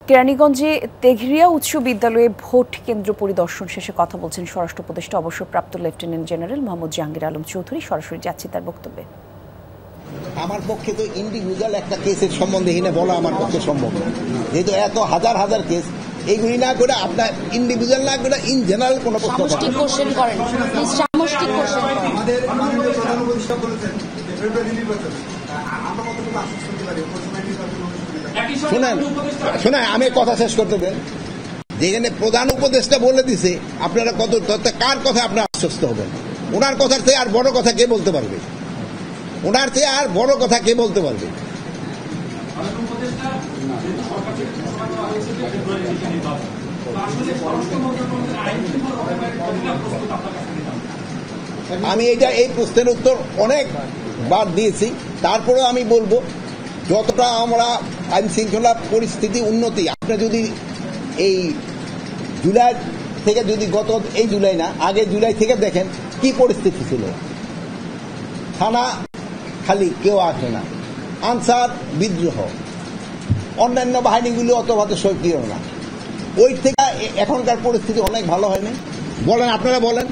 কেরানীগঞ্জে তেঘরিয়া উচ্চ বিদ্যালয়ে ভোট কেন্দ্র পরিদর্শন শেষে কথা বলছেন স্বরাষ্ট্র উপদেষ্টা অবসরপ্রাপ্ত লেফটেন্যান্ট জেনারেল মোহাম্মদ জাহাঙ্গীর আলম চৌধুরী। সরাসরি যাচ্ছি তার বক্তব্যে। আমার পক্ষে তো ইন্ডিভিজুয়াল একটা কেসের সম্বন্ধে এখানে বলা আমার পক্ষে সম্ভব না, যেহেতু এত হাজার হাজার কেস, এইগুলি না করে আপনার ইন্ডিভিজুয়াল না করে ইন জেনারেল কোনো প্রশ্ন করেন। শোনেন আমি কথা শেষ করতে দেন। যেখানে প্রধান উপদেষ্টা বলে দিছে, আপনারা কত কার কথা আপনারা আশ্বস্ত হবেন? ওনার কথার থেকে আর বড় কথা কে বলতে পারবে? ওনার থেকে আর বড় কথা কে বলতে পারবে? আমি এই প্রশ্নের উত্তর অনেকবার দিয়েছি, তারপরেও আমি বলবো, যতটা আমরা আইন শৃঙ্খলা পরিস্থিতি উন্নতি, আপনি যদি এই জুলাই থেকে এই জুলাই না, আগে জুলাই থেকে দেখেন কি পরিস্থিতি ছিল। থানা খালি, কেউ আসে না, আনসার বিদ্রোহ, অন্যান্য বাহিনীগুলি অত সক্রিয় না। ওই থেকে এখনকার পরিস্থিতি অনেক ভালো হয়নি। বলেন, আপনারা বলেন।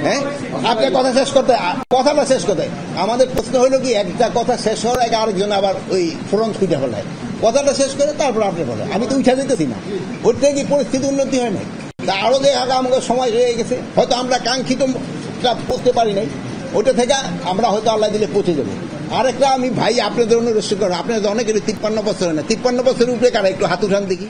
হ্যাঁ, আপনার কথাটা শেষ করতে আমাদের প্রশ্ন হলো কি, একটা কথা শেষ হওয়ার আগে আরেকজন আবার ওই ফ্রন্ট খুঁজে ফেলায়। কথাটা শেষ করে তারপর আপনি বলেন। আমি তো উঠা যেতেছি না। ওর থেকে কি পরিস্থিতি উন্নতি হয় নাই? তা আরো যে আমাদের সময় রয়ে গেছে, হয়তো আমরা কাঙ্ক্ষিত পৌঁছতে পারি নাই, ওইটা থেকে আমরা হয়তো আল্লাহ দিলে পৌঁছে যাবো। আরেকটা আমি ভাই আপনাদের অনুরোধ করেন, আপনাদের অনেকের 53 বছর হয় না, 53 বছরের উপরে কারা একটু হাত উঠান দেখি।